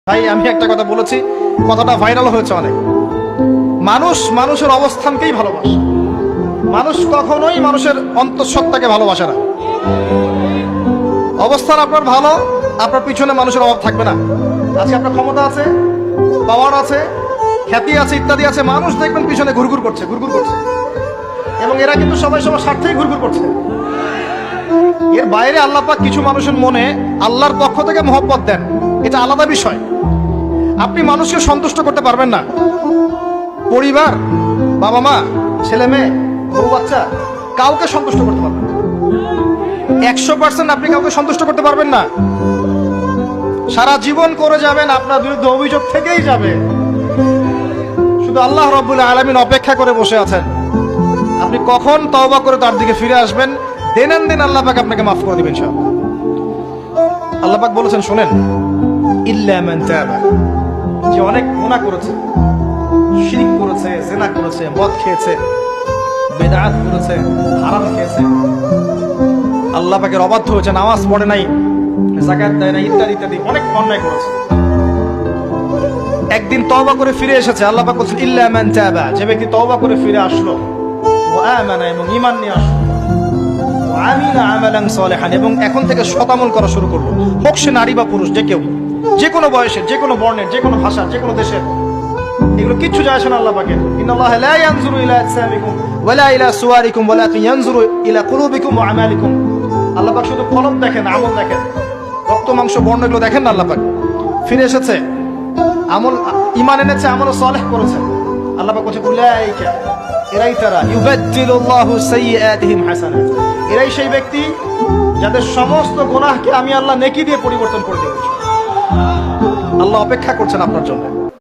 ভাই আমি একটা কথা বলেছি, কথাটা ভাইরাল হয়েছে অনেক। মানুষ মানুষের অবস্থানকেই ভালোবাসে, মানুষ কখনোই মানুষের অন্তঃসত্ত্বাকে ভালোবাসে না। অবস্থান আপনার ভালো, আপনার পিছনে মানুষের অভাব থাকবে না। আজকে আপনার ক্ষমতা আছে, পাওয়ার আছে, খ্যাতি আছে, ইত্যাদি আছে, মানুষ দেখবেন পিছনে ঘুরঘুর করছে, ঘুরঘুর করছে, এবং এরা কিন্তু সবাই সবার স্বার্থেই ঘুরঘুর করছে। এর বাইরে আল্লাহ পাক কিছু মানুষের মনে আল্লাহর পক্ষ থেকে মহব্বত দেন, এটা আলাদা বিষয়। আপনি মানুষকে সন্তুষ্ট করতে পারবেন না। পরিবার, বাবা মা, ছেলে মেয়ে, বউ বাচ্চা, কাউকে সন্তুষ্ট করতে পারবেন না। 100% আপনি কাউকে সন্তুষ্ট করতে পারবেন না। সারা জীবন করে যাবেন, আপনার বিরুদ্ধে অভিযোগ থেকেই যাবে। শুধু আল্লাহ রাব্বুল আলামিন অপেক্ষা করে বসে আছেন, আপনি কখন তওবা করে তার দিকে ফিরে আসবেন। দিন দিন আল্লাহ পাক আপনাকে মাফ করে দিবেন ইনশাআল্লাহ। আল্লাহ পাক বলেছেন, শুনেন, ইল্লা মান তাবা, যে অনেক গুনাহ করেছে, শিরক করেছে, জিনা করেছে, মদ খেয়েছে, বিদআত করেছে, হারাম খেয়েছে, আল্লাহ পাকের অবাধ্য হয়েছে, নামাজ পড়ে নাই, যাকাত দেয় না, ইত্যাদি ইত্যাদি অনেক অন্যায় করেছে, একদিন তওবা করে ফিরে এসেছে। আল্লাহ পাক বলেছেন, ইল্লা মান তাবা, যে ব্যক্তি তওবা করে ফিরে আসলো, ওয়া আমানা, এবং ঈমান নিয়ে আসলো, ওয়া আমিলা আমালান সালিহান, এবং এখন থেকে সৎ আমল করা শুরু করলো, হোক সে নারী বা পুরুষ, যে কেউ, যে কোনো বয়সের, যে কোনো বর্ণের, যে কোনো ভাষার, যে কোনো দেশের, এগুলো কিচ্ছু যায় আসে না আল্লাহ পাকের। ইন্নাল্লাহা লা ইয়ানজুরু ইলা আজসামিকুম ওয়ালা ইলা সুওয়ারিকুম ওয়ালাকিন ইয়ানজুরু ইলা কুলুবিকুম ওয়া আমালিকুম। আল্লাহ পাক শুধু কলম দেখেন, আমল দেখেন, রক্ত মাংস বর্ণ এগুলো দেখেন না। আল্লাহ পাক ফিরে এসেছে, আমল, ঈমান এনেছে, আমল সালেহ করেছে। আল্লাহ পাক বলেছে, উলাইকা, এরাই তারা, ইউবাদদিলুল্লাহু সাইয়্যাতিহিম হাসানাত, এরাই সেই ব্যক্তি যাদের সমস্ত গুনাহকে আমি আল্লাহ নেকি দিয়ে পরিবর্তন করে দেব। আল্লাহ অপেক্ষা করছেন আপনার জন্য।